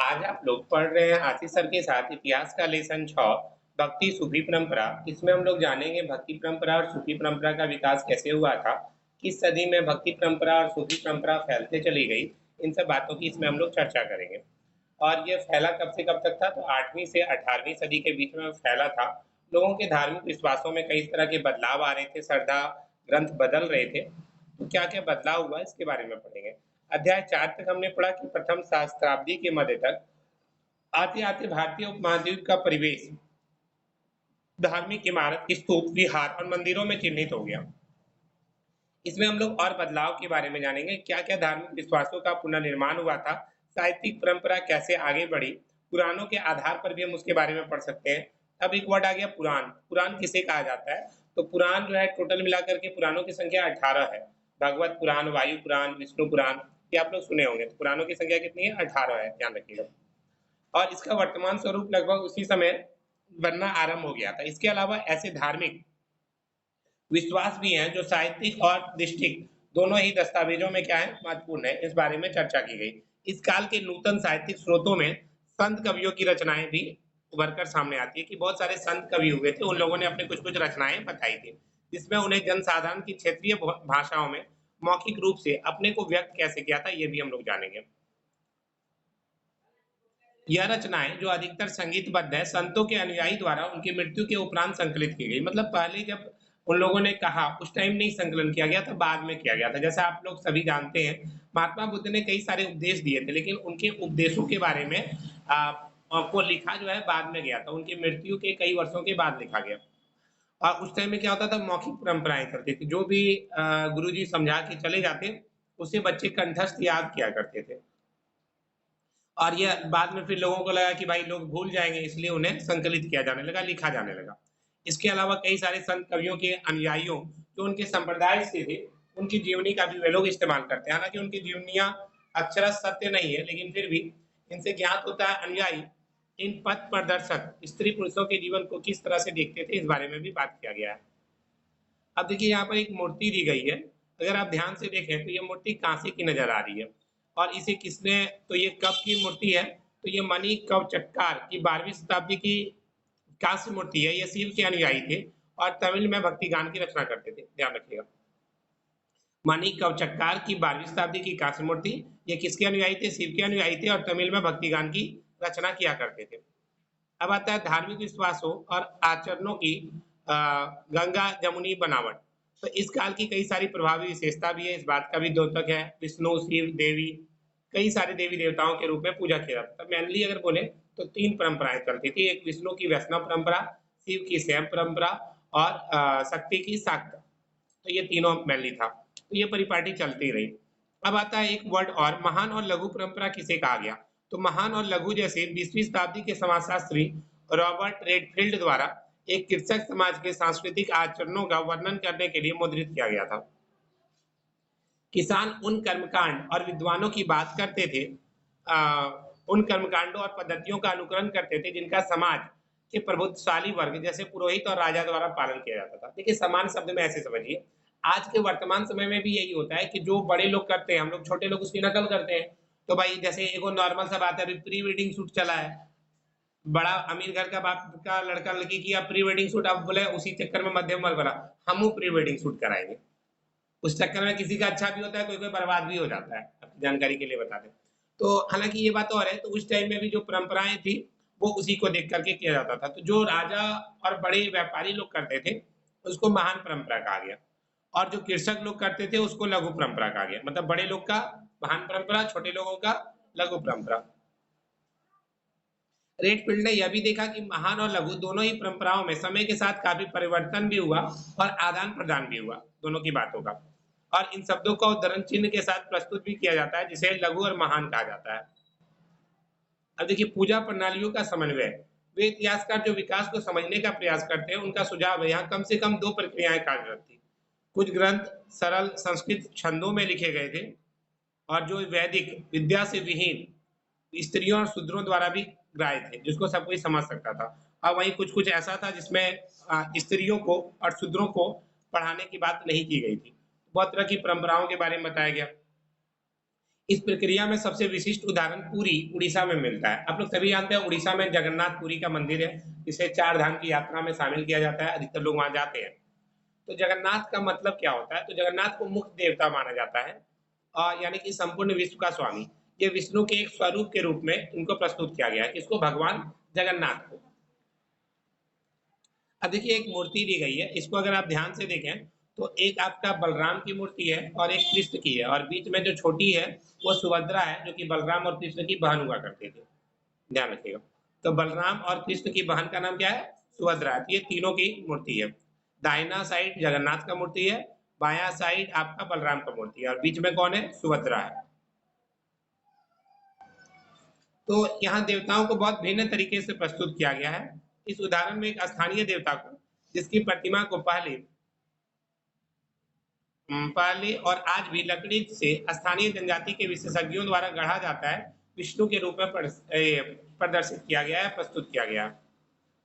आज आप लोग पढ़ रहे हैं आशीष सर के साथ इतिहास का लेसन 6 भक्ति सूफी परंपरा। इसमें हम लोग जानेंगे भक्ति परंपरा और सूफी परंपरा का विकास कैसे हुआ था, किस सदी में भक्ति परंपरा और सूफी परंपरा फैलते चली गई। इन सब बातों की इसमें हम लोग चर्चा करेंगे। और ये फैला कब से कब तक था, तो 8वीं से 18वीं सदी के बीच में फैला था। लोगों के धार्मिक विश्वासों में कई तरह के बदलाव आ रहे थे, श्रद्धा ग्रंथ बदल रहे थे। तो क्या क्या बदलाव हुआ इसके बारे में पढ़ेंगे। अध्याय 4 तक हमने पढ़ा कि प्रथम सहस्त्राब्दी के मध्य तक आते आते भारतीय उपमहाद्वीप का परिवेश धार्मिक इमारत, स्तूप, विहार और मंदिरों में चिन्हित हो गया। इसमें हम लोग और बदलाव के बारे में जानेंगे, क्या क्या धार्मिक विश्वासों का पुनर्निर्माण हुआ था, साहित्यिक परंपरा कैसे आगे बढ़ी, पुराणों के आधार पर भी हम उसके बारे में पढ़ सकते हैं। अब एक वर्ड आ गया पुराण। पुराण किसे कहा जाता है, तो पुराण जो है टोटल मिलाकर के पुराणों की संख्या 18 है। भगवत पुराण, वायु पुराण, विष्णु पुराण, ये आप लोग सुने होंगे। तो पुराणों की संख्या कितनी है, 18 है, ध्यान रखिएगा। और इसका वर्तमान स्वरूप लगभग उसी समय बनना आरंभ हो गया था। इसके अलावा ऐसे धार्मिक विश्वास भी हैं जो साहित्यिक और दृष्टिक दोनों ही दस्तावेजों में क्या है, महत्वपूर्ण है। इस बारे में चर्चा की गई। इस काल के नूतन साहित्यिक स्रोतों में संत कवियों की रचनाएं भी उभर कर सामने आती है कि बहुत सारे संत कवि हुए थे, उन लोगों ने अपने कुछ कुछ रचनाएं बताई थी, जिसमें उन्हें जनसाधारण की क्षेत्रीय भाषाओं में मौखिक रूप से अपने को व्यक्त कैसे किया था, ये भी हम लोग जानेंगे। यह रचनाएं जो अधिकतर संगीतबद्ध है, संतों के अनुयायी द्वारा उनकी मृत्यु के उपरांत संकलित की गई। मतलब पहले जब उन लोगों ने कहा उस टाइम नहीं संकलन किया गया था, बाद में किया गया था। जैसा आप लोग सभी जानते हैं, महात्मा बुद्ध ने कई सारे उपदेश दिए थे, लेकिन उनके उपदेशों के बारे में को लिखा जो है बाद में गया था, उनकी मृत्यु के कई वर्षों के बाद लिखा गया। और उस टाइम में क्या होता था, मौखिक परंपराएं चलती थी। जो भी गुरु जी समझा के चले जाते, उसे बच्चे कंठस्थ याद किया करते थे। और ये बाद में फिर लोगों को लगा कि भाई लोग भूल जाएंगे, इसलिए उन्हें संकलित किया जाने लगा, लिखा जाने लगा। इसके अलावा कई सारे संत कवियों के अनुयायियों जो उनके संप्रदाय से थे, उनकी जीवनी का भी वे लोग इस्तेमाल करते हैं। हालांकि उनकी जीवनियां अक्षरशः सत्य नहीं है, लेकिन फिर भी इनसे ज्ञात होता है अनुयायी इन पथ प्रदर्शक स्त्री पुरुषों के जीवन को किस तरह से देखते थे, इस बारे में भी बात किया गया है। अब देखिए यहाँ पर एक मूर्ति दी गई है। अगर आप ध्यान से देखें तो ये मूर्ति कांसे की नजर आ रही है। और इसे किसने, तो ये कब की मूर्ति है, तो ये मणिकव चटकार की 12वीं शताब्दी की कांस्य मूर्ति है। ये शिव के अनुयायी थे और तमिल में भक्ति गान की रचना करते थे, ध्यान रखिएगा। मणिकव चटकार की 12वीं शताब्दी की कांस्य मूर्ति, ये किसके अनुयायी थे, शिव के अनुयायी थे और तमिल में भक्ति गान की रचना किया करते थे। अब आता है धार्मिक विश्वासों और आचरणों की गंगा जमुनी बनावट। तो इस काल की कई सारी प्रभावी विशेषता भी है, इस बात का भी द्योतक है। विष्णु, शिव, देवी, कई सारे देवी देवताओं के रूप में पूजा किया जाता था। मेनली अगर बोले तो 3 परंपराएं चलती थी, एक विष्णु की वैष्णव परंपरा, शिव की शैव परंपरा और शक्ति की शाक्त। तो ये तीनों मेनली था। तो ये परिपाटी चलती रही। अब आता है एक वर्ड और, महान और लघु परंपरा किसे कहा गया। तो महान और लघु जैसे 20वीं शताब्दी के समाजशास्त्री रॉबर्ट रेडफील्ड द्वारा एक कृषक समाज के सांस्कृतिक आचरणों का वर्णन करने के लिए मुद्रित किया गया था। किसान उन कर्मकांड और विद्वानों की बात करते थे, उन कर्मकांडों और पद्धतियों का अनुकरण करते थे जिनका समाज के प्रभुत्वशाली वर्ग जैसे पुरोहित और राजा द्वारा पालन किया जाता था। देखिए समान शब्द में ऐसे समझिए, आज के वर्तमान समय में भी यही होता है कि जो बड़े लोग करते हैं, हम लोग छोटे लोग उसकी नकल करते हैं। तो भाई जैसे एगो नॉर्मल सा बात है, अभी प्री वेडिंग शूट चला है, बड़ा अमीर घर का बाप का लड़का लड़की किया प्री वेडिंग शूट, अब बोले उसी चक्कर में मध्यम वर्ग बना, हम प्री वेडिंग शूट कराएंगे। उस चक्कर में किसी का अच्छा भी होता है, कोई कोई बर्बाद भी हो जाता है, आपकी जानकारी के लिए बता दें। तो हालांकि ये बात और है, तो उस टाइम में भी जो परंपराएं थी वो उसी को देख करके किया जाता था। तो जो राजा और बड़े व्यापारी लोग करते थे उसको महान परंपरा कहा गया, और जो कृषक लोग करते थे उसको लघु परंपरा कहा गया। मतलब बड़े लोग का महान परंपरा, छोटे लोगों का लघु परंपरा। रेडफील्ड ने यह भी देखा कि महान और लघु दोनों ही परंपराओं में समय के साथ काफी परिवर्तन भी हुआ और आदान प्रदान भी हुआ दोनों की बातों का। और इन शब्दों को उद्धरण चिन्ह के साथ प्रस्तुत भी किया जाता है, जिसे लघु और महान कहा जाता है। अब देखिए पूजा प्रणालियों का समन्वय। वे इतिहासकार जो विकास को समझने का प्रयास करते हैं, उनका सुझाव है यहाँ कम से कम 2 प्रक्रियाएं कार्यरत थी। कुछ ग्रंथ सरल संस्कृत छंदों में लिखे गए थे, और जो वैदिक विद्या से विहीन स्त्रियों और शूद्रों द्वारा भी ग्राह्य थे, जिसको सब कोई समझ सकता था। और वहीं कुछ कुछ ऐसा था जिसमें स्त्रियों को और शूद्रों को पढ़ाने की बात नहीं की गई थी। बहुत तरह की परंपराओं के बारे में बताया गया। इस प्रक्रिया में सबसे विशिष्ट उदाहरण पुरी उड़ीसा में मिलता है। आप लोग सभी जानते हैं उड़ीसा में जगन्नाथ पुरी का मंदिर है, जिसे 4 धाम की यात्रा में शामिल किया जाता है, अधिकतर लोग वहाँ जाते हैं। तो जगन्नाथ का मतलब क्या होता है? तो जगन्नाथ को मुख्य देवता माना जाता है यानी कि संपूर्ण विश्व का स्वामी। ये विष्णु के एक स्वरूप के रूप में इनको प्रस्तुत किया गया है, किसको? भगवान जगन्नाथ को। अब देखिए एक मूर्ति दी गई है, इसको अगर आप ध्यान से देखें तो एक आपका बलराम की मूर्ति है और एक कृष्ण की है, और बीच में जो छोटी है वो सुभद्रा है, जो कि बलराम और कृष्ण की बहन हुआ करती थी। ध्यान रखिएगा। तो बलराम और कृष्ण की बहन का नाम क्या है? सुभद्रा है। तो ये तीनों की मूर्ति है। दाहिना साइड जगन्नाथ का मूर्ति है, बायां साइड आपका बलराम का मूर्ति है, और बीच में कौन है? सुभद्रा है। तो यहाँ देवताओं को बहुत भिन्न तरीके से प्रस्तुत किया गया है। इस उदाहरण में एक स्थानीय देवता को, जिसकी प्रतिमा को पहले और आज भी लकड़ी से स्थानीय जनजाति के विशेषज्ञों द्वारा गढ़ा जाता है, विष्णु के रूप में प्रदर्शित किया गया है, प्रस्तुत किया गया है।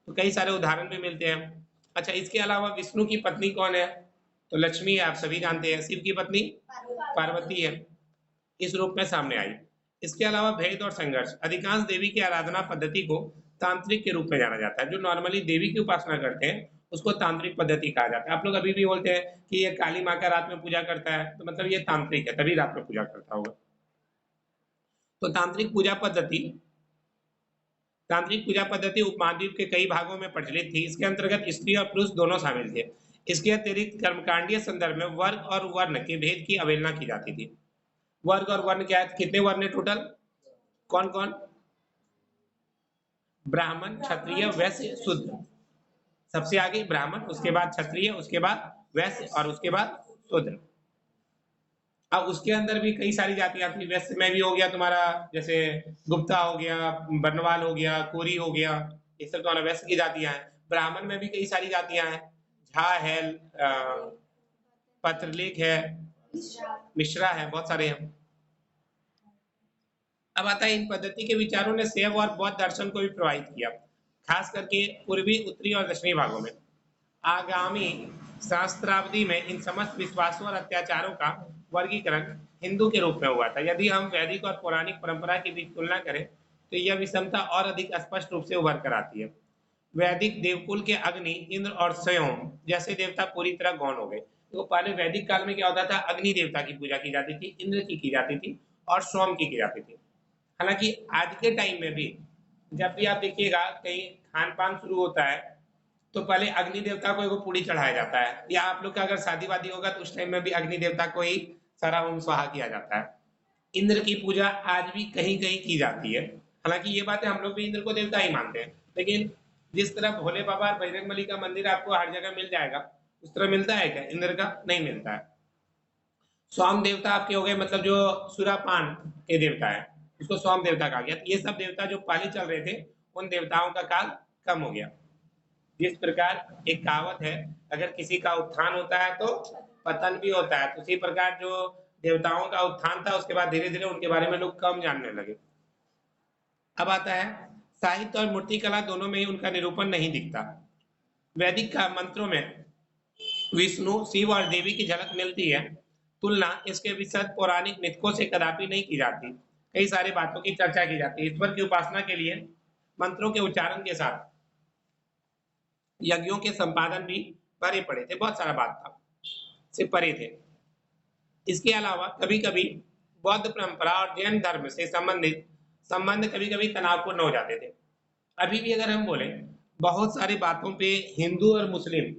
तो कई सारे उदाहरण भी मिलते हैं। अच्छा, इसके अलावा विष्णु की पत्नी कौन है? तो लक्ष्मी है, आप सभी जानते हैं। शिव की पत्नी पार्वती है, इस रूप में सामने आई। इसके अलावा भेद और संघर्ष, अधिकांश देवी की आराधना पद्धति को तांत्रिक के रूप में जाना जाता है। जो नॉर्मली देवी की उपासना करते हैं उसको तांत्रिक पद्धति कहा जाता है। आप लोग अभी भी बोलते हैं कि ये काली माँ का रात में पूजा करता है, तो मतलब ये तांत्रिक है, तभी रात में पूजा करता होगा। तो तांत्रिक पूजा पद्धति उपमहाद्वीप के कई भागों में प्रचलित थी। इसके अंतर्गत स्त्री और पुरुष दोनों शामिल थे। इसके अतिरिक्त कर्मकांडीय संदर्भ में वर्ग और वर्ण के भेद की अवहेलना की जाती थी। वर्ग और वर्ण क्या है? कितने वर्ण है टोटल? कौन कौन? ब्राह्मण, क्षत्रिय, वैश्य, शूद्र। सबसे आगे ब्राह्मण, उसके बाद क्षत्रिय, उसके बाद वैश्य और उसके बाद शूद्र। अब उसके अंदर भी कई सारी जातियां थी। वैश्य में भी हो गया तुम्हारा, जैसे गुप्ता हो गया, बर्णवाल हो गया, कोरी हो गया, ये सब तुम्हारा वैश्य की जातियां हैं। ब्राह्मण में भी कई सारी जातियां हैं, झा है, पत्रलेख है, मिश्रा है, बहुत सारे हैं। अब आता है इन पद्धति के विचारों ने शैव और बौद्ध दर्शन को भी प्रभावित किया, खास करके पूर्वी, उत्तरी और दक्षिणी भागों में। आगामी सहस्त्राब्दी में इन समस्त विश्वासों और अत्याचारों का वर्गीकरण हिंदू के रूप में हुआ था। यदि हम वैदिक और पौराणिक परंपरा के बीच तुलना करें तो यह विषमता और अधिक स्पष्ट रूप से उभर कर आती है। वैदिक देवकुल के अग्नि, इंद्र और स्वयं जैसे देवता पूरी तरह गौण हो गए। तो पहले वैदिक काल में क्या होता था? अग्नि देवता की पूजा की जाती थी, इंद्र की जाती थी और सोम की जाती थी। हालांकि आज के टाइम में भी जब भी आप देखिएगा कहीं खान पान शुरू होता है तो पहले अग्नि देवता को एगो पूरी चढ़ाया जाता है, या आप लोग का अगर शादी वादी होगा तो उस टाइम में भी अग्नि देवता को ही सारा होम स्वाहा किया जाता है। इंद्र की पूजा आज भी कहीं कहीं की जाती है। हालांकि ये बात है, हम लोग भी इंद्र को देवता ही मानते हैं, लेकिन जिस तरह भोले बाबा और बजरंगबली का मंदिर आपको हर जगह मिल जाएगा, उस तरह मिलता है क्या इंद्र का? नहीं मिलता है। स्वाम देवता आपके हो गए, मतलब जो सुरापान के देवता है उसको स्वाम देवता कहा गया। तो ये सब देवता जो पहले चल रहे थे उन देवताओं का काल कम हो गया। जिस प्रकार एक कहावत है, अगर किसी का उत्थान होता है तो पतन भी होता है, तो उसी प्रकार जो देवताओं का उत्थान था उसके बाद धीरे धीरे उनके बारे में लोग कम जानने लगे। अब आता है साहित्य और मूर्तिकला दोनों में ही उनका निरूपण नहीं दिखता। वैदिक का मंत्रों में विष्णु, शिव और देवी की झलक मिलती है। तुलना इसके विशद पौराणिक मिथकों से कदापि नहीं की जाती। कई सारी बातों की चर्चा की जाती है। ईश्वर की उपासना के लिए मंत्रों के उच्चारण के साथ यज्ञों के संपादन भी परे पड़े थे, बहुत सारा बात था से परे थे। इसके अलावा कभी कभी बौद्ध परंपरा और जैन धर्म से संबंधित संबंध कभी कभी तनावपूर्ण हो जाते थे। अभी भी अगर हम बोले, बहुत सारी बातों पे हिंदू और मुस्लिम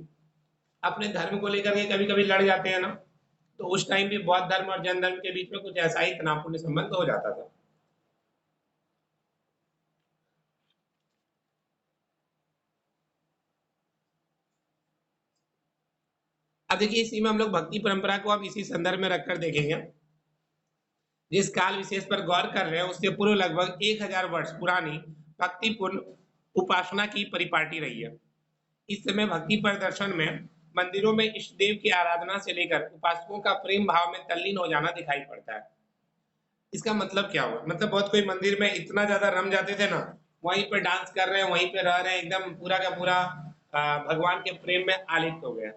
अपने धर्म को लेकर के कभी कभी लड़ जाते हैं ना, तो उस टाइम भी बौद्ध धर्म और जैन धर्म के बीच में कुछ ऐसा ही तनावपूर्ण संबंध हो जाता था। अब देखिए इसी में हम लोग भक्ति परंपरा को अब इसी संदर्भ में रखकर देखेंगे। जिस काल विशेष पर गौर कर रहे हैं उससे पूर्व लगभग 1000 वर्ष पुरानी भक्तिपूर्ण उपासना की परिपाटी रही है। इस समय भक्ति प्रदर्शन में मंदिरों में इष्ट देव की आराधना से लेकर उपासकों का प्रेम भाव में तल्लीन हो जाना दिखाई पड़ता है। इसका मतलब क्या हुआ? मतलब बहुत कोई मंदिर में इतना ज्यादा रम जाते थे ना, वहीं पे डांस कर रहे हैं, वहीं पे रह रहे हैं, एकदम पूरा का पूरा भगवान के प्रेम में आलिप्त हो गया।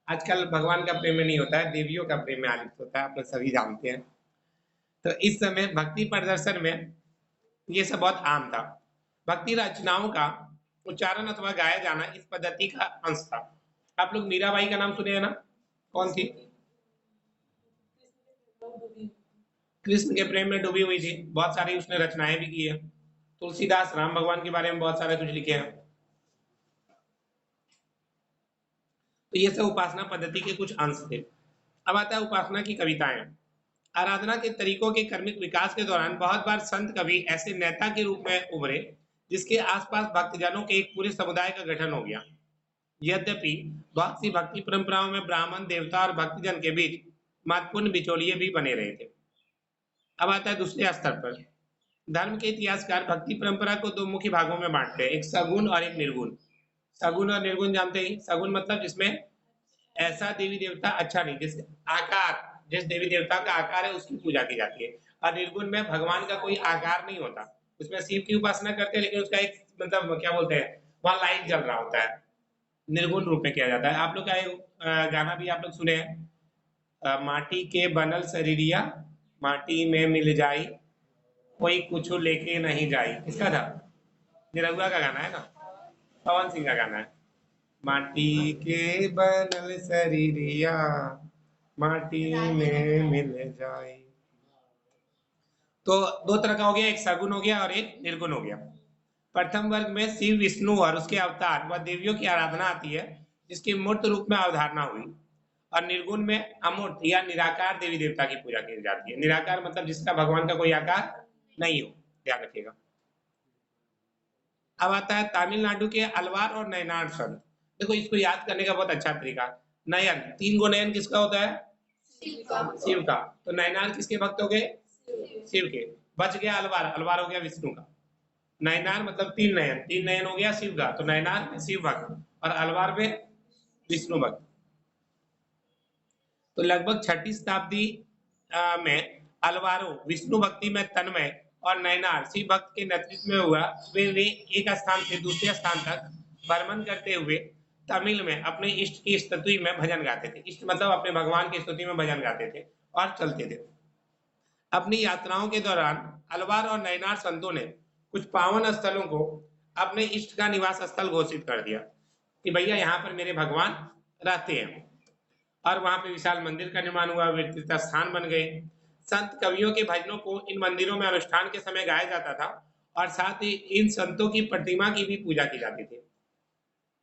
आजकल भगवान का प्रेम में नहीं होता है, देवियों का प्रेम में आलिप्त होता है, आप लोग सभी जानते हैं। तो इस समय भक्ति प्रदर्शन में ये सब बहुत आम था। भक्ति रचनाओं का उच्चारण अथवा गाया जाना इस पद्धति का अंश था। आप लोग मीराबाई का नाम सुने हैं ना? कौन थी? कृष्ण के प्रेम में डूबी हुई थी, बहुत सारी उसने रचनाएं भी की है। तुलसीदास राम भगवान के बारे में बहुत सारे कुछ लिखे हैं। तो ये सब उपासना पद्धति के कुछ अंश थे। अब आता है उपासना की कविताएं। आराधना के तरीकों के कर्मिक विकास के दौरान बहुत बार संत कवि ऐसे नेता के रूप में उभरे जिसके आसपास भक्तजनों के एक पूरे समुदाय का गठन हो गया। यद्यपि बहुत सी भक्ति परंपराओं में ब्राह्मण, देवता और भक्तजन के बीच महत्वपूर्ण बिचौलिए भी बने रहे थे। अब आता है दूसरे स्तर पर। धर्म के इतिहासकार भक्ति परंपरा को दो मुख्य भागों में बांटते हैं, एक सगुण और एक निर्गुण। सगुण और निर्गुण जानते ही, सगुण मतलब जिसमें ऐसा देवी देवता अच्छा नहीं, जिस आकार, जिस देवी देवता का आकार है उसकी पूजा की जाती है। और निर्गुण में भगवान का कोई आकार नहीं होता, उसमें शिव की उपासना करते हैं लेकिन उसका एक मतलब क्या बोलते हैं, वहां लाइट जल रहा होता है, निर्गुण रूप में किया जाता है। आप लोग का एक गाना भी आप लोग सुने हैं, माटी के बनल शरीरिया माटी में मिल जाई, कोई कुछ लेके नहीं जाई, किसका था? निरहुआ का गाना है ना, पवन सिंह का गाना है। माटी के बनल शरीरिया माटी में मिल जाए। तो दो तरह का हो गया, एक सगुण हो गया और एक निर्गुण हो गया। प्रथम वर्ग में शिव, विष्णु और उसके अवतार व देवियों की आराधना आती है जिसकी मूर्त रूप में अवधारणा हुई। और निर्गुण में अमूर्त या निराकार देवी देवता की पूजा की जाती है। निराकार मतलब जिसका भगवान का कोई आकार नहीं हो, ध्यान रखिएगा। अब आता है तमिलनाडु के अलवार और नयनार संत। देखो इसको याद करने का बहुत अच्छा तरीका। नयन, तीन गो नयन किसका होता है? शिव का। तो नयनार किसके भक्त हो गए? शिव के। बच गया अलवार, अलवार हो गया विष्णु का। नयनार मतलब तीन नयन, तीन नयन हो गया शिव का, तो नयनार में शिव भक्त और अलवार में विष्णु भक्त। तो लगभग छठी शताब्दी में अलवारो विष्णु भक्ति में तन्मय और नयनार शिव भक्त के नेतृत्व में हुआ। वे एक स्थान से दूसरे स्थान तक भ्रमण करते हुए तमिल में अपने इष्ट की स्तुति में भजन गाते थे। इष्ट मतलब अपने भगवान की स्तुति में भजन गाते थे और चलते थे। अपनी यात्राओं के दौरान अलवार और नयनार संतों ने कुछ पावन स्थलों को अपने इष्ट का निवास स्थल घोषित कर दिया कि भैया यहाँ पर मेरे भगवान रहते हैं। और वहां पे विशाल मंदिर का निर्माण हुआ, वे तीर्थ स्थान बन गए। संत कवियों के भजनों को इन मंदिरों में अनुष्ठान के समय गाया जाता था और साथ ही इन संतों की प्रतिमा की भी पूजा की जाती थी।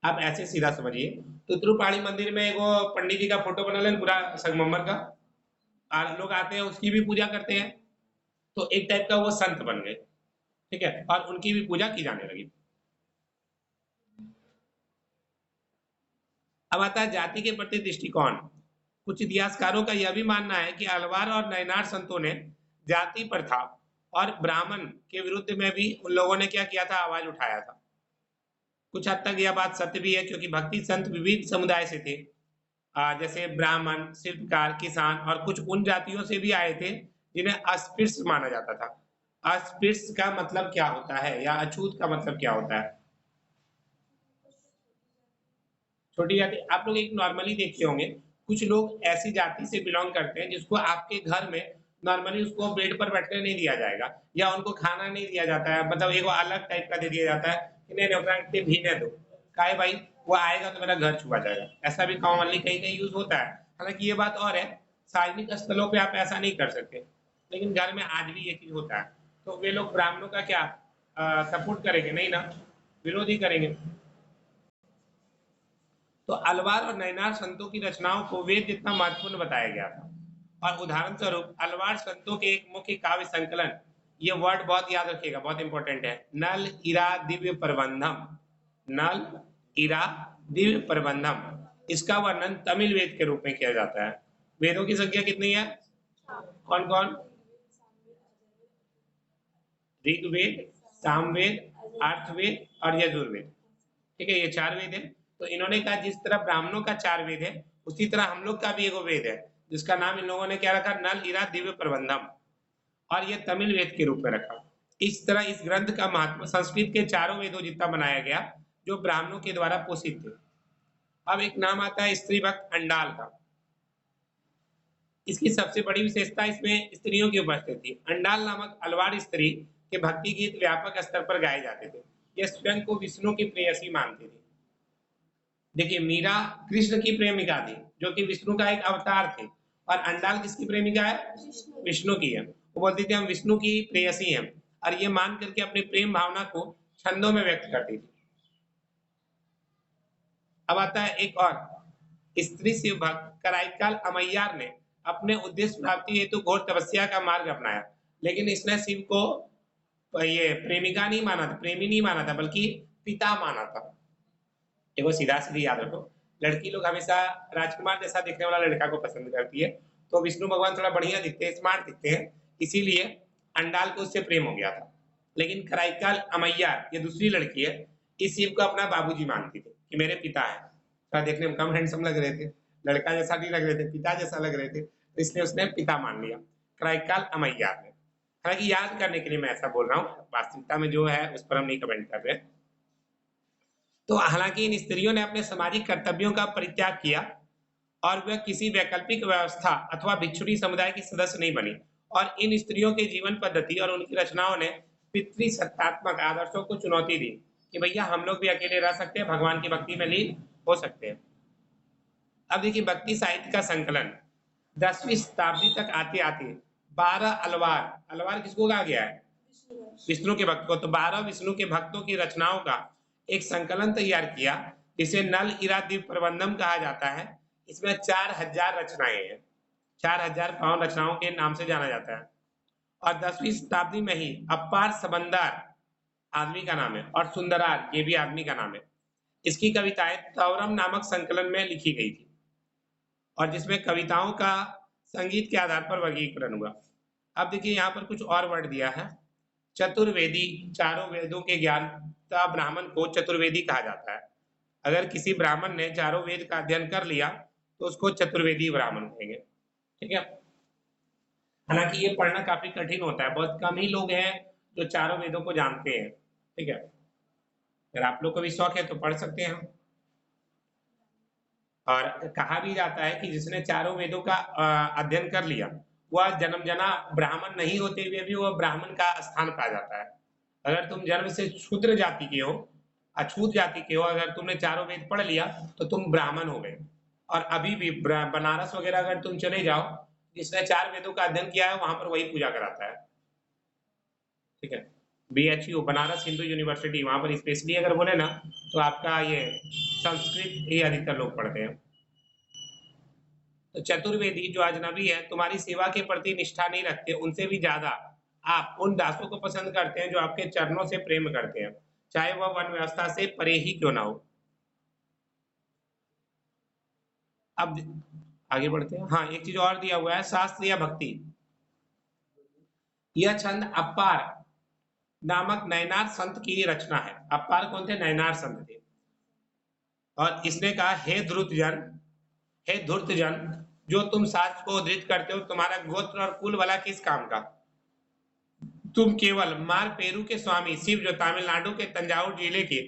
आप ऐसे सीधा समझिए, तुतरू मंदिर में एगो पंडित जी का फोटो बनल है पूरा संगमरमर का, और लोग आते हैं उसकी भी पूजा करते हैं। तो एक टाइप का वो संत बन गए, ठीक है, और उनकी भी पूजा की जाने लगी। अब आता है जाति के प्रति दृष्टिकोण। कुछ इतिहासकारों का यह भी मानना है कि अलवार और नयनार संतों ने जाति प्रथा और ब्राह्मण के विरुद्ध में भी उन लोगों ने क्या किया था, आवाज उठाया था। कुछ हद तक यह बात सत्य भी है क्योंकि भक्ति संत विविध समुदाय से थे, जैसे ब्राह्मण, शिल्पकार, किसान और कुछ उन जातियों से भी आए थे जिन्हें अस्पृश्य माना जाता था। अस्पृश्य का मतलब क्या होता है या अछूत का मतलब क्या होता है? छोटी जाति। आप लोग एक नॉर्मली देखते होंगे, कुछ लोग ऐसी जाति से बिलोंग करते हैं जिसको आपके घर में नॉर्मली उसको बेड पर बैठने नहीं दिया जाएगा या उनको खाना नहीं दिया जाता है, मतलब एक अलग टाइप का दे दिया जाता है कि नहीं नहीं भीने दो, काहे भाई वो आएगा तो मेरा घर छुआ जाएगा। ऐसा भी कॉमनली कहीं कहीं यूज होता है। हालांकि ये बात और है, सार्वजनिक स्थलों पे आप ऐसा नहीं कर सकते, लेकिन घर में आज भी ये चीज होता है। तो वे लोग ब्राह्मणों का क्या सपोर्ट करेंगे? नहीं ना, विरोध ही करेंगे। तो अलवार और नयनार संतों की रचनाओं को वेद जितना महत्वपूर्ण बताया गया था। और उदाहरण स्वरूप अलवार संतों के एक मुख्य काव्य संकलन, ये वर्ड बहुत याद रखिएगा, बहुत इंपॉर्टेंट है, नल इरा दिव्य प्रबंधम। नल इरा दिव्य प्रबंधम, इसका वर्णन तमिल वेद के रूप में किया जाता है। वेदों की संख्या कितनी है? कौन कौन? ऋग्वेद, सामवेद, अर्थवेद और यजुर्वेद। ठीक है, ये चार वेद है। तो इन्होंने कहा जिस तरह ब्राह्मणों का चार वेद है उसी तरह हम लोग का भी एक वेद है जिसका नाम इन लोगों ने क्या रखा, नल इरा दिव्य प्रबंधम, और ये तमिल वेद के रूप में रखा। इस तरह इस ग्रंथ का महत्व संस्कृत के चारों वेदों जितना बनाया गया जो ब्राह्मणों के द्वारा पोषित थे। अब एक नाम आता है स्त्री भक्त अंडाल का। इसकी सबसे बड़ी विशेषता इसमें स्त्रियों की उपस्थिति थी। अंडाल नामक अलवार स्त्री के भक्ति गीत व्यापक स्तर पर गाए जाते थे। यह स्वयं को विष्णु की प्रेयसी मानती थी। देखिए, मीरा कृष्ण की प्रेमिका थी, जो कि विष्णु का एक अवतार थे, और अंडाल किसकी प्रेमिका है? विष्णु की है। वो बोलती थी हम विष्णु की प्रेयसी हैं, और ये मान करके अपनी प्रेम भावना को छंदों में व्यक्त करती थी। अब आता है एक और स्त्री शिव भक्त कराईकाल अमैयार ने अपने उद्देश्य प्राप्ति हेतु घोर तपस्या का मार्ग अपनाया, लेकिन इसने शिव को ये प्रेमिका नहीं माना था, प्रेमी नहीं माना था, बल्कि पिता माना था। देखो, सीधा सीधी याद रखो, लड़की लोग हमेशा राजकुमार जैसा दिखने वाला लड़का को पसंद करती है, तो विष्णु भगवान थोड़ा बढ़िया दिखते हैं, स्मार्ट दिखते हैं, इसीलिए अंडाल को उससे प्रेम हो गया था। लेकिन कराईकाल अमैयार, ये दूसरी लड़की है, इस शिव को अपना बाबूजी मानती थी कि मेरे पिता है। थोड़ा देखने में कम हैंडसम लग रहे थे, लड़का जैसा नहीं लग रहे थे, पिता जैसा लग रहे थे, तो इसलिए उसने पिता मान लिया, कराईकाल अमैयार ने। हालांकि याद करने के लिए मैं ऐसा बोल रहा हूँ, वास्तविकता में जो है उस पर हम नहीं कमेंट कर रहे। तो हालांकि इन स्त्रियों ने अपने सामाजिक कर्तव्यों का परित्याग किया और वह किसी वैकल्पिक व्यवस्था अथवा भिक्षुणी समुदाय की सदस्य नहीं बनी, और इन स्त्रियों के जीवन पद्धति और उनकी रचनाओं ने पितृसत्तात्मक आदर्शों को चुनौती दी कि भैया हम लोग भी अकेले रह सकते हैं, भगवान की भक्ति में लीन हो सकते हैं। अब देखिए, भक्ति साहित्य का संकलन 10वीं शताब्दी तक आते आते 12 अलवार, अलवार किसको कहा गया है? विष्णु के भक्त को। तो 12 विष्णु के भक्तों की रचनाओं का एक संकलन तैयार किया, जिसे नल इरा द्वीप प्रबंधम कहा जाता है। इसमें 4000 रचनाएं हैं, 4000 पावन रचनाओं के नाम से जाना जाता है। और 10वीं शताब्दी में ही अपार सबंदार आदमी का नाम है, और सुंदरार ये भी आदमी का नाम है। इसकी कविताएं तवरम नामक संकलन में लिखी गई थी, और जिसमें कविताओं का संगीत के आधार पर वर्गीकरण हुआ। अब देखिए, यहाँ पर कुछ और वर्ड दिया है। चतुर्वेदी, चारों वेदों के ज्ञाता ब्राह्मण को चतुर्वेदी कहा जाता है। अगर किसी ब्राह्मण ने चारों वेद का अध्ययन कर लिया तो उसको चतुर्वेदी ब्राह्मण कहेंगे। ठीक है, हालांकि ये पढ़ना काफी कठिन होता है, बहुत कम ही लोग हैं जो चारों वेदों को जानते हैं। ठीक है, अगर आप लोग को भी शौक है तो पढ़ सकते हैं। और कहा भी जाता है कि जिसने चारों वेदों का अध्ययन कर लिया, वह जन्म जना ब्राह्मण नहीं होते हुए भी वह ब्राह्मण का स्थान पा जाता है। अगर तुम जन्म से शूद्र जाति के हो, अछूत जाति के हो, अगर तुमने चारों वेद पढ़ लिया तो तुम ब्राह्मण हो गए। और अभी भी बनारस वगैरह अगर तुम चले जाओ, जिसने 4 वेदों का अध्ययन किया है वहां पर वही पूजा कराता है। ठीक है, BHU बनारस हिंदू यूनिवर्सिटी, वहां पर स्पेशली अगर बोले ना तो आपका ये संस्कृत ही अधिकतर लोग पढ़ते हैं। तो चतुर्वेदी जो अजनबी है, तुम्हारी सेवा के प्रति निष्ठा नहीं रखते, उनसे भी ज्यादा आप उन दासों को पसंद करते हैं जो आपके चरणों से प्रेम करते हैं, चाहे वह वन व्यवस्था से परे ही क्यों ना हो। अब आगे बढ़ते हैं। हाँ, एक चीज और दिया हुआ है, शास्त्र या भक्ति। यह छंद अपार नामक नयनार संत की रचना है। अपार कौन थे? नयनार संत थे। और इसने कहा, हे ध्रुत जन, हे धूर्त जन, जो तुम शास्त्र को उद्धृत करते हो, तुम्हारा गोत्र और कुल वाला किस काम का? तुम केवल मार पेरू के स्वामी शिव, जो तमिलनाडु के तंजावुर जिले के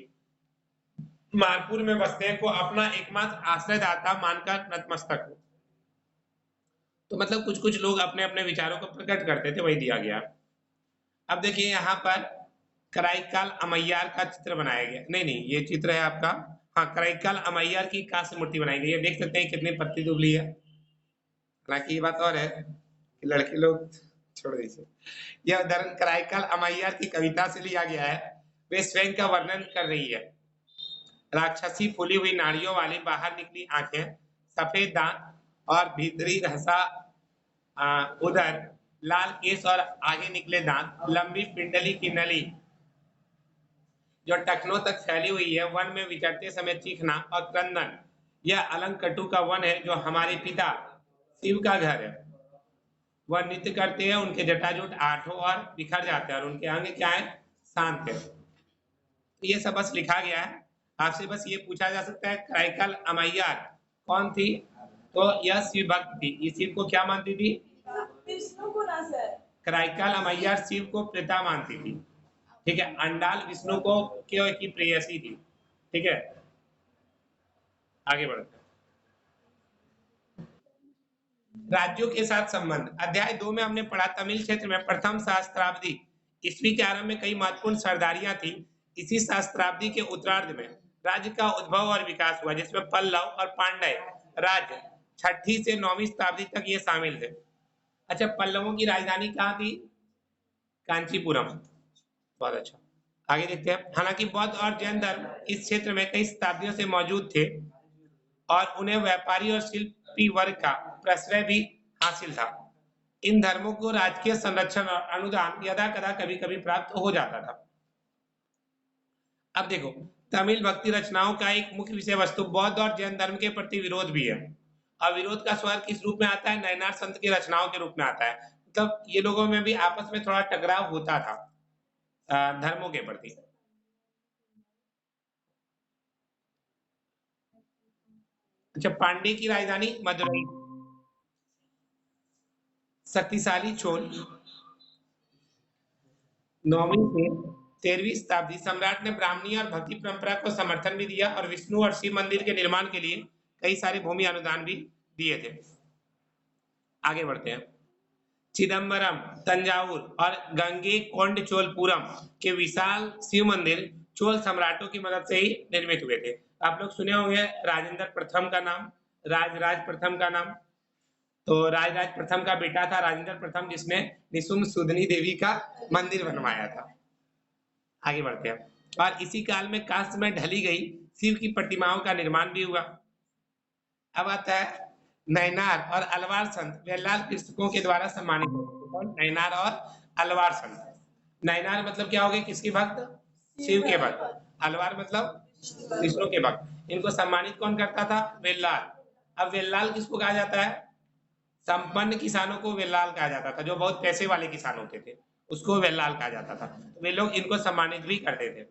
मारपुर में बसते हैं, को अपना एकमात्र आश्रयदाता मानकर नतमस्तक हो। तो मतलब कुछ कुछ लोग अपने अपने विचारों को प्रकट करते थे, वही दिया गया। अब देखिए, यहाँ पर कराईकाल अमैयार का चित्र बनाया गया, नहीं नहीं ये चित्र है आपका, हाँ, कराईकाल अमैयार की कांस्य मूर्ति बनाई गई है। देख सकते हैं कितनी पतली दुबली है। हालांकि ये बात और है कि लड़के लोग छोड़ दीजिए, यह उदाहरण कराईकाल अमैयार की कविता से लिया गया है। वे स्वयं का वर्णन कर रही है। राक्षसी फूली हुई नाड़ियों वाली बाहर निकली आंखें, सफेद दांत और भीतरी रसा, उधर लाल केस और आगे निकले दांत, लंबी पिंडली की नली जो टखनों तक फैली हुई है, वन में विचरते समय चीखना और क्रंदन। यह अलंकटू का वन है जो हमारे पिता शिव का घर है। वह नृत्य करते हैं, उनके जटाजूट आठों और बिखर जाते हैं और उनके अंग क्या है? शांत है। तो ये सब बस लिखा गया है। आपसे बस ये पूछा जा सकता है, कराईकाल अमैयार कौन थी? तो यह शिव भक्त थी। ये शिव को क्या मानती थी? विष्णु को ना सर, कराईकाल अमैयार शिव को पिता मानती थी। ठीक है, अंडाल विष्णु को क्यों की प्रेयसी थी। ठीक है, आगे बढ़ते हैं। राज्यों के साथ संबंध। अध्याय 2 में हमने पढ़ा तमिल क्षेत्र में प्रथम सहस्त्राब्दी ईस्वी के आरंभ में कई महत्वपूर्ण सरदारियां थी। इसी सहस्त्राब्दी के उत्तरार्ध में राज्य का उद्भव और विकास हुआ, जिसमें पल्लव और पांड्य राज्य 6ठी से 9वीं शताब्दी तक ये शामिल थे। अच्छा, पल्लवों की राजधानी कहाँ थी? कांचीपुरम। बहुत अच्छा, आगे देखते हैं। हालांकि बौद्ध और जैन धर्म इस क्षेत्र में कई शताब्दियों से मौजूद थे और उन्हें व्यापारी और शिल्पी वर्ग का प्रश्रय भी हासिल था। इन धर्मों को राजकीय संरक्षण और अनुदान यदा कदा कभी कभी प्राप्त हो जाता था। अब देखो, तमिल भक्ति रचनाओं का एक मुख्य विषय वस्तु बौद्ध और जैन धर्म के प्रति विरोध भी है। और विरोध का स्वर किस रूप में आता है? नयनार संत की रचनाओं के रूप में आता है। मतलब ये लोगों में भी आपस में थोड़ा टकराव होता था धर्मों के प्रति। अच्छा, पांडे की राजधानी मदुरई। शक्तिशाली चोल 9वीं से 13वीं शताब्दी सम्राट ने ब्राह्मणी और भक्ति परंपरा को समर्थन भी दिया और विष्णु और शिव मंदिर के निर्माण के लिए कई सारे भूमि अनुदान भी दिए थे। आगे बढ़ते हैं। चिदम्बरम, तंजावुर और गंगेकोंडचोलपुरम के विशाल शिव मंदिर चोल सम्राटों की मदद से ही निर्मित हुए थे। आप लोग सुने होंगे राजेंद्र प्रथम का नाम, राजराज प्रथम का नाम। तो राजराज प्रथम का बेटा था राजेंद्र प्रथम, जिसने निशुम्भ सुधनी देवी का मंदिर बनवाया था। आगे बढ़ते हैं। और इसी काल में कांस्य में ढली गई शिव की प्रतिमाओं का निर्माण भी हुआ। अब आता है नैनार और अलवार संत वेलाल कृषकों के द्वारा सम्मानित होते हैं। नैनार और अलवार संत। नैनार मतलब क्या हो गए? किसके भक्त? शिव के भक्त। अलवार मतलब विष्णु के भक्त। इनको सम्मानित कौन करता था? वेलाल। अब वेलाल किसको कहा जाता है? संपन्न किसानों को वेलाल कहा जाता था। जो बहुत पैसे वाले किसान होते थे उसको वेलाल कहा जाता था। तो वे लोग इनको सम्मानित भी करते थे।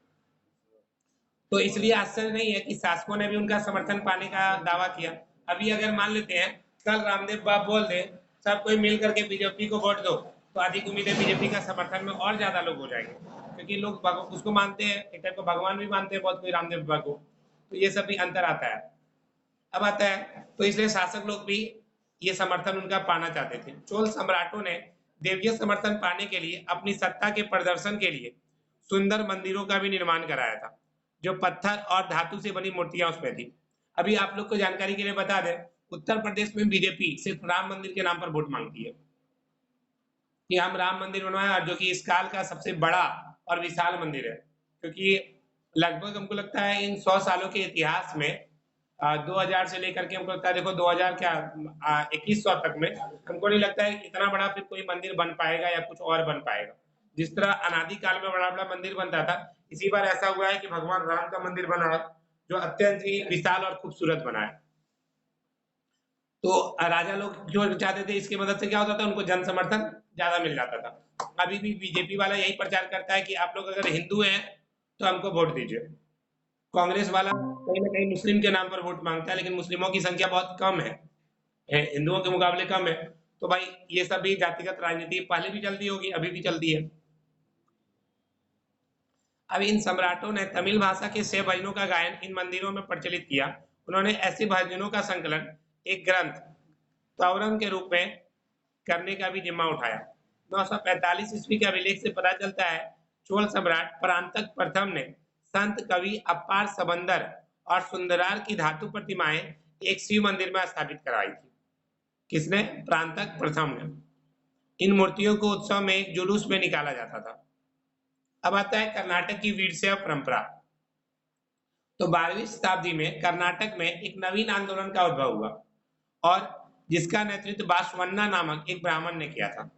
तो इसलिए आश्चर्य नहीं है कि शासकों ने भी उनका समर्थन पाने का दावा किया। अभी अगर मान लेते हैं कल रामदेव बाबा बोल दे सब कोई मिल करके बीजेपी को वोट दो, तो अधिक उम्मीद है बीजेपी का समर्थन में और ज्यादा लोग हो जाएंगे, क्योंकि लोग उसको मानते हैं, एक टाइप को भगवान भी मानते हैं बहुत कोई रामदेव बाबा को। तो ये सब भी अंतर आता है। अब आता है तो इसलिए शासक लोग भी ये समर्थन उनका पाना चाहते थे। चोल सम्राटों ने देवीय समर्थन पाने के लिए अपनी सत्ता के प्रदर्शन के लिए सुंदर मंदिरों का भी निर्माण कराया था, जो पत्थर और धातु से बनी मूर्तियां उसमें थी। अभी आप लोग को जानकारी के लिए बता दें, उत्तर प्रदेश में बीजेपी सिर्फ राम मंदिर के नाम पर वोट मांगती है कि हम राम मंदिर बनवाए, जो कि इस काल का सबसे बड़ा और विशाल मंदिर है। क्योंकि लगभग हमको लगता है इन 100 सालों के इतिहास में 2000 से लेकर के हमको लगता है, देखो 2000 क्या 2100 तक में हमको नहीं लगता है इतना बड़ा फिर कोई मंदिर बन पाएगा या कुछ और बन पाएगा। जिस तरह अनादि काल में बड़ा बड़ा मंदिर बनता था, इसी बार ऐसा हुआ है कि भगवान राम का मंदिर बना है जो अत्यंत ही विशाल और खूबसूरत बना है। तो राजा लोग जो चाहते थे इसकी मदद से क्या होता था, उनको जन समर्थन ज्यादा मिल जाता था। अभी भी बीजेपी वाला यही प्रचार करता है कि आप लोग अगर हिंदू हैं तो हमको वोट दीजिए। कांग्रेस वाला कहीं ना कहीं मुस्लिम के नाम पर वोट मांगता है, लेकिन मुस्लिमों की संख्या बहुत कम है, हिंदुओं के मुकाबले कम है। तो भाई ये सब भी जातिगत राजनीति पहले भी चलती होगी, अभी भी चलती है। अब इन सम्राटों ने तमिल भाषा के 6 भजनों का गायन इन मंदिरों में प्रचलित किया। उन्होंने ऐसे भजनों का संकलन एक ग्रंथ तौरम के रूप में करने का भी जिम्मा उठाया। 945 ईस्वी के अभिलेख से पता चलता है चोल सम्राट परांतक प्रथम ने संत कवि अपार सबंदर और सुंदरार की धातु प्रतिमाएं एक शिव मंदिर में स्थापित कराई थी। किसने? प्रांतक प्रथम ने। इन मूर्तियों को उत्सव में एक जुलूस में निकाला जाता था। अब आता है कर्नाटक की वीरशैव परंपरा। तो 12वीं शताब्दी में कर्नाटक में एक नवीन आंदोलन का उद्भव हुआ और जिसका नेतृत्व बासवन्ना नामक एक ब्राह्मण ने किया था।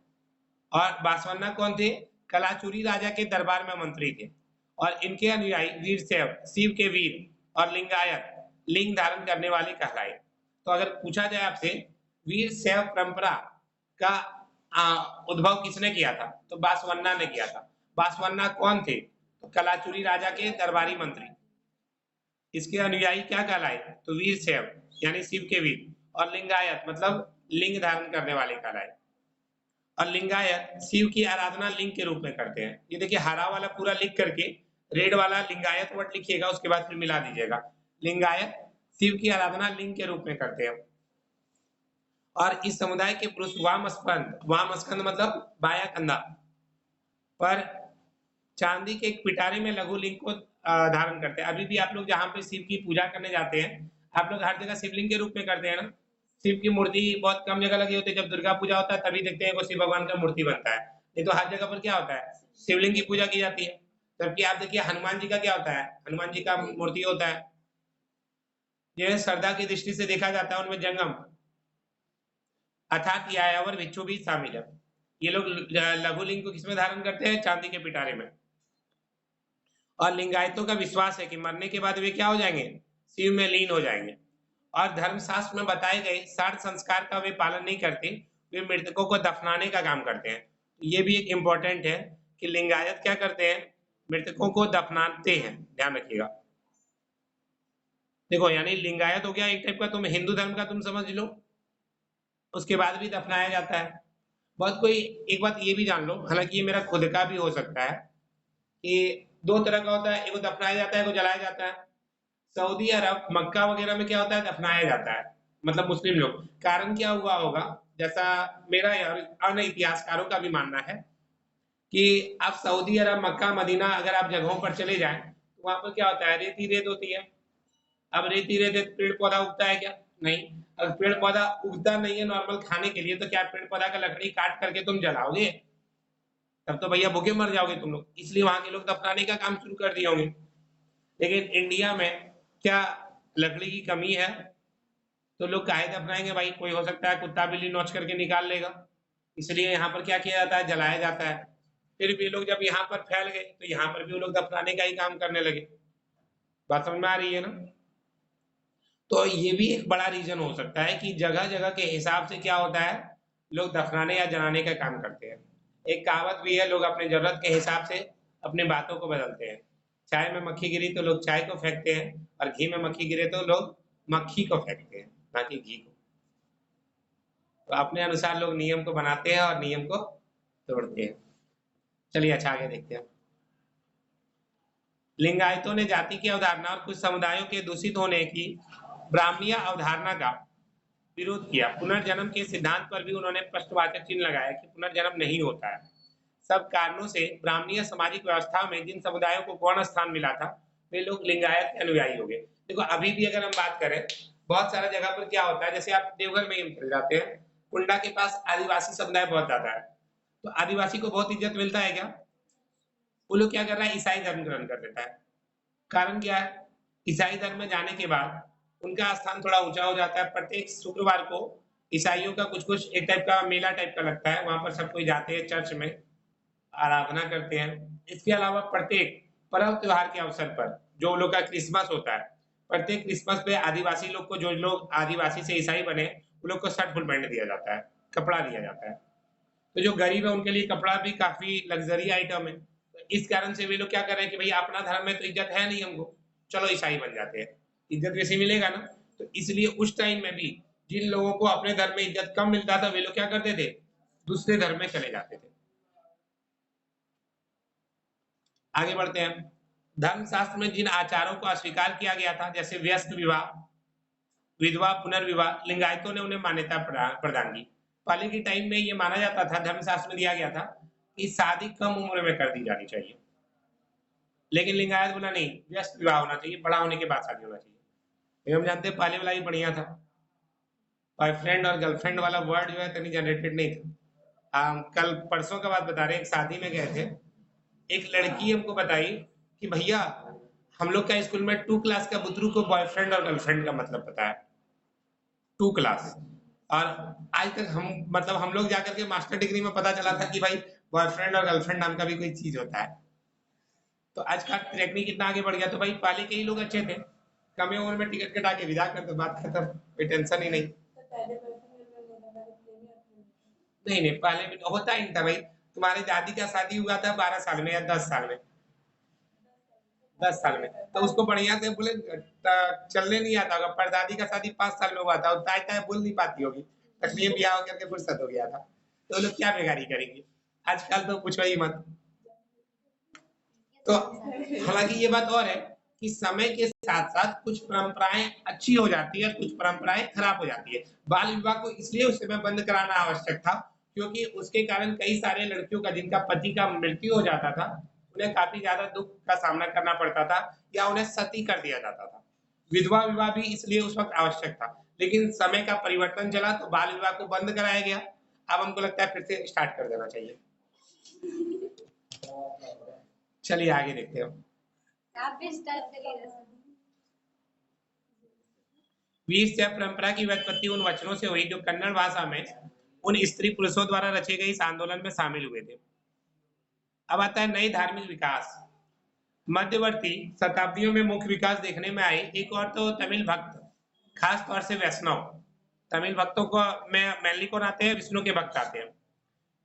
और बासवन्ना कौन थे? कलाचुरी राजा के दरबार में मंत्री थे और इनके अनुयायी वीरशैव शिव के वीर और लिंगायत लिंग धारण करने वाले कहलाए। तो अगर पूछा जाए आपसे वीरशैव परंपरा का उद्भव किसने किया था, तो बासवन्ना ने किया था। बासवन्ना कौन थे? तो कलाचुरी राजा के दरबारी मंत्री। इसके अनुयायी क्या कहलाए? तो वीरशैव यानी शिव के वीर, और लिंगायत मतलब लिंग धारण करने वाले कहलाए। और लिंगायत शिव की आराधना लिंग के रूप में करते हैं। ये देखिए हरा वाला पूरा लिख करके रेड वाला लिंगायत वर्ड लिखिएगा, उसके बाद फिर मिला दीजिएगा। लिंगायत शिव की आराधना लिंग के रूप में करते हैं। और इस समुदाय के पुरुष वाम स्कंद मतलब बाया कंधा पर चांदी के एक पिटारे में लघु लिंग को धारण करते हैं। अभी भी आप लोग जहाँ पे शिव की पूजा करने जाते हैं, आप लोग हर जगह शिवलिंग के रूप में करते हैं ना। शिव की मूर्ति बहुत कम जगह लगी होती है, जब दुर्गा पूजा होता है तभी देखते हैं को शिव भगवान का मूर्ति बनता है, नहीं तो हर जगह पर क्या होता है, शिवलिंग की पूजा की जाती है। जबकि आप देखिए हनुमान जी का क्या होता है, हनुमान जी का मूर्ति होता है, यह श्रद्धा की दृष्टि से देखा जाता है, उनमें जंगम अर्थात यायावर भिक्षु भी शामिल है। ये लोग लघु लिंग को किसमें धारण करते हैं, चांदी के पिटारे में। और लिंगायतों का विश्वास है कि मरने के बाद वे क्या हो जाएंगे, शिव में लीन हो जाएंगे। और धर्मशास्त्र में बताए गए श्राद्ध संस्कार का वे पालन नहीं करते, वे मृतकों को दफनाने का काम करते हैं। ये भी एक इम्पोर्टेंट है कि लिंगायत क्या करते हैं, मृतकों को दफनाते हैं, ध्यान रखिएगा। देखो यानी लिंगायत हो गया एक टाइप का, तुम हिंदू धर्म का तुम समझ लो, उसके बाद भी दफनाया जाता है। बहुत कोई एक बात ये भी जान लो, हालांकि ये मेरा खुद का भी हो सकता है कि दो तरह का होता है, एक दफनाया जाता है, एक जलाया जाता है। सऊदी अरब मक्का वगैरह में क्या होता है, दफनाया जाता है, मतलब मुस्लिम लोग। कारण क्या हुआ होगा, जैसा मेरा और अन्य इतिहासकारों का भी मानना है कि आप सऊदी अरब मक्का मदीना अगर आप जगहों पर चले जाएं तो वहां पर क्या होता है, रेती रेत होती है। अब रेती रेत पेड़ पौधा उगता है क्या, नहीं। अगर पेड़ पौधा उगता नहीं है नॉर्मल खाने के लिए, तो क्या पेड़ पौधा का लकड़ी काट करके तुम जलाओगे, तब तो भैया भूखे मर जाओगे तुम लोग। इसलिए वहां के लोग दफनाने का काम शुरू कर दिए होंगे। लेकिन इंडिया में क्या लकड़ी की कमी है, तो लोग काहे दफनाएंगे भाई, कोई हो सकता है कुत्ता बिल्ली नोच करके निकाल लेगा, इसलिए यहाँ पर क्या किया जाता है, जलाया जाता है। फिर भी लोग जब यहाँ पर फैल गए तो यहाँ पर भी वो लोग दफनाने का ही काम करने लगे। बात समझ में आ रही है ना। तो ये भी एक बड़ा रीजन हो सकता है कि जगह जगह के हिसाब से क्या होता है, लोग दफनाने या जलाने का काम करते हैं। एक कहावत भी है, लोग अपने जरूरत के हिसाब से अपने बातों को बदलते हैं। चाय में मक्खी गिरी तो लोग चाय को फेंकते हैं, और घी में मक्खी गिरे तो लोग मक्खी को फेंकते हैं, ना कि घी को। तो अपने अनुसार लोग नियम को बनाते हैं और नियम को तोड़ते हैं। चलिए अच्छा आगे देखते हैं। लिंगायतों ने जाति की अवधारणा और कुछ समुदायों के दूषित होने की ब्राह्मणीय अवधारणा का विरोध किया। पुनर्जन्म के सिद्धांत पर भी उन्होंने प्रश्नवाचक चिन्ह लगाया कि पुनर्जन्म नहीं होता है। सब कारणों से ब्राह्मणीय सामाजिक व्यवस्था में जिन समुदायों को गौण स्थान मिला था, वे लोग लिंगायत के अनुयायी हो गए। देखो अभी भी अगर हम बात करें, बहुत सारा जगह पर क्या होता है, जैसे आप देवघर में ही चले जाते हैं, कुंडा के पास आदिवासी समुदाय बहुत ज्यादा है, तो आदिवासी को बहुत इज्जत मिलता है क्या, वो लोग क्या कर रहा है, ईसाई धर्म ग्रहण कर लेता है। कारण क्या है, ईसाई धर्म में जाने के बाद उनका स्थान थोड़ा ऊंचा हो जाता है। प्रत्येक शुक्रवार को ईसाइयों का कुछ कुछ एक टाइप का मेला टाइप का लगता है, वहां पर सब कोई जाते हैं, चर्च में आराधना करते हैं। इसके अलावा प्रत्येक पर्व त्योहार के अवसर पर, जो लोग का क्रिसमस होता है, प्रत्येक क्रिसमस पे आदिवासी लोग को, जो लोग आदिवासी से ईसाई बने, वो लोग को शर्ट फुल पहनने दिया जाता है, कपड़ा दिया जाता है। तो जो गरीब है उनके लिए कपड़ा भी काफी लग्जरी आइटम है। तो इस कारण से वे लोग क्या कर रहे हैं कि भाई अपना धर्म में तो इज्जत है नहीं हमको, चलो ईसाई बन जाते हैं, इज्जत वैसे मिलेगा ना। तो इसलिए उस टाइम में भी जिन लोगों को अपने धर्म में इज्जत कम मिलता था, वे लोग क्या करते थे, दूसरे धर्म में चले जाते थे। आगे बढ़ते हैं। धर्मशास्त्र में जिन आचारों को अस्वीकार किया गया था, जैसे व्यस्त विवाह, विधवा पुनर्विवाह, लिंगायतों ने उन्हें मान्यता प्रदान की। पहले के टाइम में ये माना जाता था, धर्मशास्त्र में दिया गया था कि शादी कम उम्र में कर दी जानी चाहिए, लेकिन लिंगायत बोला नहीं, व्यस्त विवाह होना चाहिए, बड़ा होने के बाद शादी होना चाहिए। लेकिन हम जानते हैं पहले वाला ही बढ़िया था, बॉयफ्रेंड और गर्लफ्रेंड वाला वर्ड जो है इतनी जनरेटेड नहीं था। कल परसों का बात बता रहे हैं, एक शादी में गए थे, एक लड़की हमको बताई कि भैया हम लोग का स्कूल में 2 क्लास का बुतरू को बॉयफ्रेंड और गर्लफ्रेंड का मतलब पता है, 2 क्लास। और आज तक हम मतलब हम लोग जाकर के मास्टर डिग्री में पता चला था कि भाई बॉयफ्रेंड और गर्लफ्रेंड नाम का भी कोई चीज होता है। तो आज का टेक्निक कितना आगे बढ़ गया। तो भाई पहले के ही लोग अच्छे थे, कम उम्र में टिकट कटा के विदा कर दो, बात खत्म, कोई टेंशन ही नहीं। नहीं नहीं, पहले भी होता ही नहीं था भाई। तुम्हारे दादी का शादी हुआ था 12 साल में या 10 साल में, 10 साल में, तो उसको बढ़िया से बोले चलने नहीं आता होगा। परदादी का शादी 5 साल में हुआ था, और ताय ताय बोल नहीं पाती होगी, तकलीफ ब्याह करके फुर्सत हो गया था। तो लोग क्या बेगारी करेंगे, आजकल तो पूछो ही मत। तो हालांकि ये बात और है कि समय के साथ-साथ कुछ परंपराएँ अच्छी हो जाती है, कुछ परंपराएँ खराब हो जाती है। बाल विवाह को इसलिए उस समय बंद कराना आवश्यक था, क्योंकि उसके कारण कई सारे लड़कियों का जिनका पति का मृत्यु हो जाता था, उन्हें काफ़ी ज़्यादा दुःख का सामना करना पड़ता था या उन्हें सती कर दिया जाता था। विधवा विवाह भी इसलिए उस वक़्त आवश्यक था। लेकिन समय का परिवर्तन चला तो बाल विवाह को बंद कराया गया। अब हमको लगता है फिर से स्टार्ट कर देना चाहिए। चलिए आगे देखते हैं। आप भी स्टार्ट करिए। वीर शैव परंपरा की व्युत्पत्ति उन वचनों से हुई जो कन्नड़ भाषा में उन स्त्री पुरुषों द्वारा रचे गए इस आंदोलन में शामिल हुए थे। अब आता है नई धार्मिक विकास। मध्यवर्ती शताब्दियों में मुख्य विकास देखने में आई एक और तो तमिल भक्त, खास तौर से वैष्णव। तमिल भक्तों को में मेनली कौन आते हैं? विष्णु के भक्त आते हैं।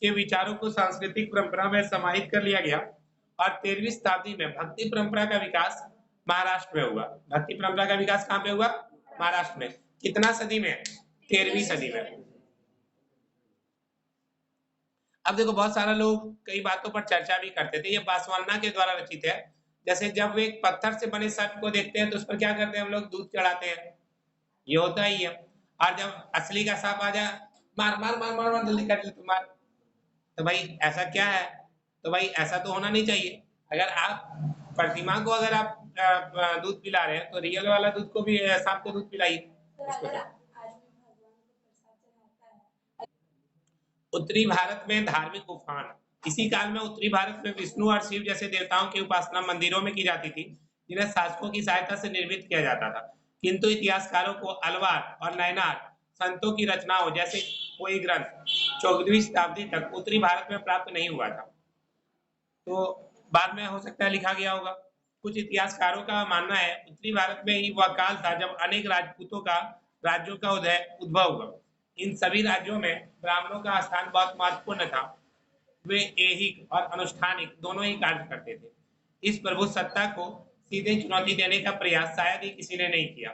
के विचारों को सांस्कृतिक परंपरा में समाहित कर लिया गया और 13वीं शताब्दी में भक्ति परंपरा का विकास महाराष्ट्र में हुआ। भक्ति परंपरा का विकास कहाँ पे हुआ? महाराष्ट्र में। कितना सदी में? 13वीं सदी में। अब देखो बहुत सारा लोग कई बातों पर चर्चा भी करते थे। ये बासवाना के द्वारा रचित है। जैसे जब एक पत्थर से बने सर्प को देखते हैं तो उस पर क्या करते हैं हम लोग? दूध चढ़ाते हैं। ये होता ही है। और जब असली का सांप आ जाए, मार मार मार मार मार जल्दी काट ले तू मार। तो भाई ऐसा क्या है? तो भाई ऐसा तो होना नहीं चाहिए। अगर आप प्रतिमा को अगर आप दूध पिला रहे हैं तो रियल वाला दूध को भी सांप को दूध पिलाइए। उसको तो उत्तरी भारत में धार्मिक उफान। इसी काल में उत्तरी भारत में विष्णु और शिव जैसे देवताओं की उपासना मंदिरों में की जाती थी, जिन्हें शासकों की सहायता से निर्मित किया जाता था। किंतु इतिहासकारों को अलवार और नयनार संतों की रचनाओं जैसे कोई ग्रंथ 14वीं शताब्दी तक उत्तरी भारत में प्राप्त नहीं हुआ था। तो बाद में हो सकता है लिखा गया होगा। कुछ इतिहासकारों का मानना है उत्तरी भारत में ही वह काल था जब अनेक राजपूतों का राज्यों का उद्भव हुआ। इन सभी राज्यों में ब्राह्मणों का स्थान बहुत महत्वपूर्ण था। वे ऐहिक और अनुष्ठानिक दोनों ही कार्य करते थे। इस प्रभु सत्ता को सीधे चुनौती देने का प्रयास शायद ही किसी ने नहीं किया।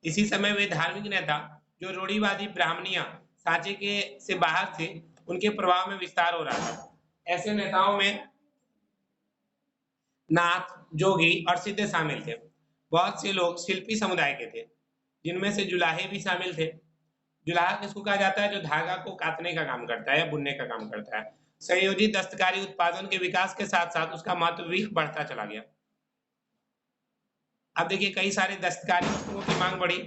इसी समय वे धार्मिक नेता जो रूढ़िवादी ब्राह्मणिया सांचे के से बाहर थे, उनके प्रभाव में विस्तार हो रहा था। ऐसे नेताओं में नाथ, जोगी और सिद्ध शामिल थे। बहुत से लोग शिल्पी समुदाय के थे, जिनमें से जुलाहे भी शामिल थे। जुलाहा किसको कहा जाता है? जो धागा को काटने का काम करता है या बुनने का काम करता है। संयोजित दस्तकारी उत्पादन के विकास के साथ साथ उसका महत्व भी बढ़ता चला गया। अब देखिए कई सारे दस्तकारी वस्तुओं की मांग बढ़ी।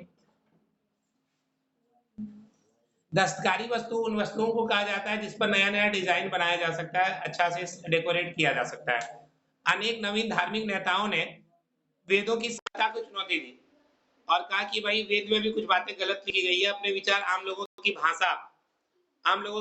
दस्तकारी वस्तु उन वस्तुओं को कहा जाता है जिस पर नया नया डिजाइन बनाया जा सकता है, अच्छा से डेकोरेट किया जा सकता है। अनेक नवीन धार्मिक नेताओं ने वेदों की सत्ता को चुनौती दी और कहा कि भाई वेद में भी कुछ बातें गलत लिखी गई है। अपने विचार आम लोगों की भाषा, आम लोगों